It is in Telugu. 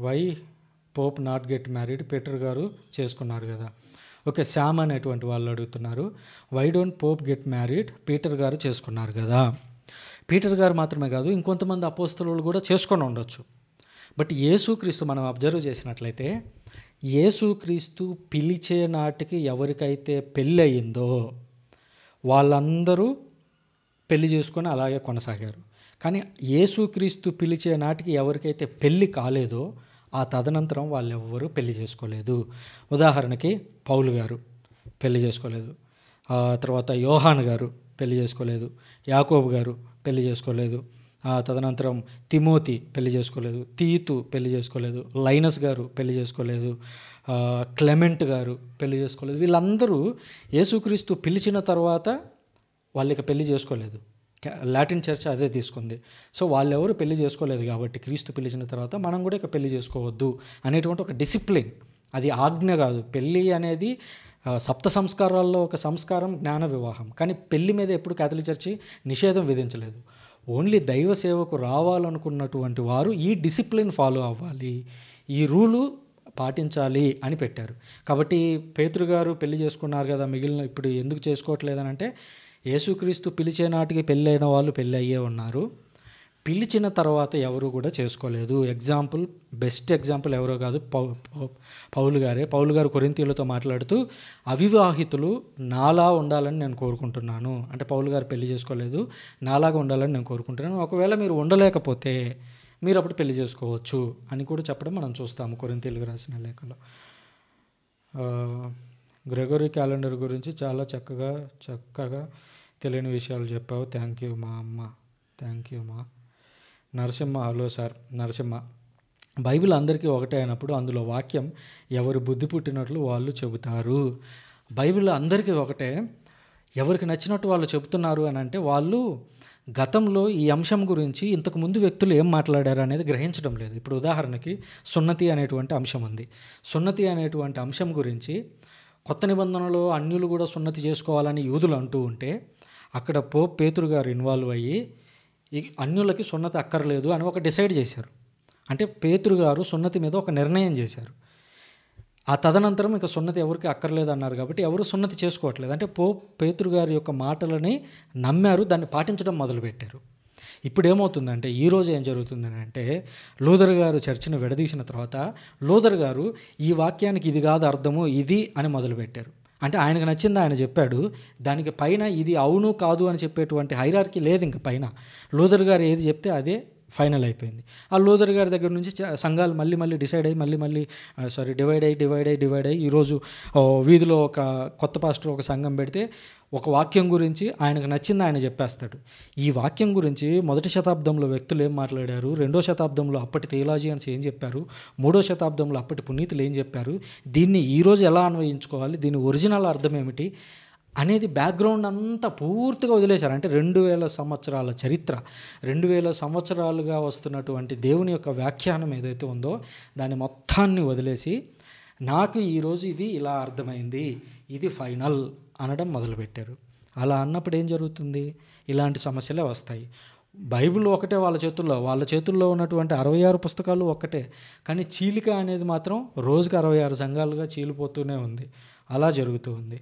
Why Pope not get married, Peter గారు చేసుకున్నారు కదా. ఓకే, శామ్ అనేటువంటి వాళ్ళు అడుగుతున్నారు, why don't Pope get married, Peter గారు చేసుకున్నారు కదా. పీటర్ గారు మాత్రమే కాదు, ఇంకొంతమంది అపోస్తలులు కూడా చేసుకొని ఉండొచ్చు. బట్ యేసుక్రీస్తు మనం అబ్జర్వ్ చేసినట్లయితే, యేసుక్రీస్తు పిలిచే నాటికి ఎవరికైతే పెళ్ళి అయ్యిందో వాళ్ళందరూ పెళ్లి చేసుకొని అలాగే కొనసాగారు. కానీ యేసుక్రీస్తు పిలిచే నాటికి ఎవరికైతే పెళ్ళి కాలేదో ఆ తదనంతరం వాళ్ళెవ్వరూ పెళ్లి చేసుకోలేదు. ఉదాహరణకి పౌలు గారు పెళ్లి చేసుకోలేదు, తర్వాత యోహాను గారు పెళ్లి చేసుకోలేదు, యాకోబు గారు పెళ్లి చేసుకోలేదు, తదనంతరం తిమోతి పెళ్లి చేసుకోలేదు, తీతు పెళ్లి చేసుకోలేదు, లైనస్ గారు పెళ్లి చేసుకోలేదు, క్లెమెంట్ గారు పెళ్లి చేసుకోలేదు. వీళ్ళందరూ యేసుక్రీస్తు పిలిచిన తర్వాత వాళ్ళకి పెళ్లి చేసుకోలేదు. లాటిన్ చర్చ్ అదే తీసుకుంది. సో వాళ్ళెవరు పెళ్లి చేసుకోలేదు కాబట్టి క్రీస్తు పిలిచిన తర్వాత మనం కూడా ఇక పెళ్లి చేసుకోవద్దు అనేటువంటి ఒక డిసిప్లిన్, అది ఆజ్ఞ కాదు. పెళ్ళి అనేది సప్త సంస్కారాల్లో ఒక సంస్కారం జ్ఞాన వివాహం. కానీ పెళ్లి మీద ఎప్పుడు క్యాథలిక్ చర్చి నిషేధం విధించలేదు. ఓన్లీ దైవ సేవకు రావాలనుకున్నటువంటి వారు ఈ డిసిప్లిన్ ఫాలో అవ్వాలి, ఈ రూలు పాటించాలి అని పెట్టారు. కాబట్టి పేతురు గారు పెళ్లి చేసుకున్నారు కదా, మిగిలిన ఇప్పుడు ఎందుకు చేసుకోవట్లేదని అంటే, యేసుక్రీస్తు పిలిచే నాటికి పెళ్ళైన వాళ్ళు పెళ్ళి అయ్యే ఉన్నారు, పిలిచిన తర్వాత ఎవరు కూడా చేసుకోలేదు. ఎగ్జాంపుల్, బెస్ట్ ఎగ్జాంపుల్ ఎవరో కాదు, పౌలు గారే. పౌలు గారు కొరింథీయులతో మాట్లాడుతూ, అవివాహితులు నాలా ఉండాలని నేను కోరుకుంటున్నాను అంటే, పౌలు గారు పెళ్లి చేసుకోలేదు, నాలాగా ఉండాలని నేను కోరుకుంటున్నాను, ఒకవేళ మీరు ఉండలేకపోతే మీరు అప్పుడు పెళ్లి చేసుకోవచ్చు అని కూడా చెప్పడం మనం చూస్తాము కొరింథీయులకు రాసిన లేఖలో. గ్రెగరీ క్యాలెండర్ గురించి చాలా చక్కగా తెలియని విషయాలు చెప్పావు, థ్యాంక్ యూ మా అమ్మ. థ్యాంక్ యూ మా. Narasimha, hello sir Narasimha. Bible అందరికీ ఒకటే అయినప్పుడు అందులో వాక్యం ఎవరు బుద్ధి పుట్టినట్లు వాళ్ళు చెబుతారు. బైబిల్ అందరికీ ఒకటే, ఎవరికి నచ్చినట్టు వాళ్ళు చెబుతున్నారు అని అంటే వాళ్ళు గతంలో ఈ అంశం గురించి ఇంతకుముందు వ్యక్తులు ఏం మాట్లాడారు అనేది గ్రహించడం లేదు. ఇప్పుడు ఉదాహరణకి సున్నతి అనేటువంటి అంశం ఉంది. సున్నతి అనేటువంటి అంశం గురించి కొత్త నిబంధనలో అన్యులు కూడా సున్నతి చేసుకోవాలని యూదులు అంటూ ఉంటే, అక్కడ పోప్ పేతురు గారు ఇన్వాల్వ్ అయ్యి ఈ అన్యులకి సున్నతి అక్కర్లేదు అని ఒక డిసైడ్ చేశారు. అంటే పేతురు గారు సున్నతి మీద ఒక నిర్ణయం చేశారు. ఆ తదనంతరం ఇక సున్నతి ఎవరికి అక్కర్లేదు అన్నారు కాబట్టి ఎవరు సున్నతి చేసుకోవట్లేదు. అంటే పోప్ పేతురు గారి యొక్క మాటలని నమ్మారు, దాన్ని పాటించడం మొదలుపెట్టారు. ఇప్పుడు ఏమవుతుందంటే, ఈరోజు ఏం జరుగుతుందని అంటే, లూథర్ గారు చర్చిని విడదీసిన తర్వాత లూథర్ గారు ఈ వాక్యానికి ఇది కాదు అర్థము, ఇది అని మొదలుపెట్టారు. అంటే ఆయనకు నచ్చింది ఆయన చెప్పాడు, దానికి పైన ఇది అవును కాదు అని చెప్పేటువంటి హైరార్కీ లేదు. ఇంక పైన లూథర్ గారు ఏది చెప్తే అదే ఫైనల్ అయిపోయింది. ఆ లూథర్ గారి దగ్గర నుంచి సంఘాలు మళ్ళీ డిసైడ్ అయ్యి డివైడ్ అయ్యి ఈరోజు వీధిలో ఒక కొత్త పాస్టర్ ఒక సంఘం పెడితే ఒక వాక్యం గురించి ఆయనకు నచ్చింది ఆయన చెప్పేస్తాడు. ఈ వాక్యం గురించి 1వ శతాబ్దంలో వ్యక్తులు ఏం మాట్లాడారు, 2వ శతాబ్దంలో అప్పటి థియోలాజియన్స్ ఏం చెప్పారు, 3వ శతాబ్దంలో అప్పటి పునీతులు ఏం చెప్పారు, దీన్ని ఈరోజు ఎలా అన్వయించుకోవాలి, దీని ఒరిజినల్ అర్థం ఏమిటి అనేది బ్యాక్గ్రౌండ్ అంతా పూర్తిగా వదిలేశారు. అంటే 2000 సంవత్సరాల చరిత్ర, 2000 సంవత్సరాలుగా వస్తున్నటువంటి దేవుని యొక్క వ్యాఖ్యానం ఏదైతే ఉందో దాన్ని మొత్తాన్ని వదిలేసి, నాకు ఈరోజు ఇది ఇలా అర్థమైంది, ఇది ఫైనల్ అనడం మొదలుపెట్టారు. అలా అన్నప్పుడు ఏం జరుగుతుంది, ఇలాంటి సమస్యలే వస్తాయి. బైబిల్ ఒకటే వాళ్ళ చేతుల్లో ఉన్నటువంటి 66 పుస్తకాలు ఒక్కటే, కానీ చీలిక అనేది మాత్రం రోజుకి 66 సంఘాలుగా చీలిపోతూనే ఉంది. అలా జరుగుతూ ఉంది.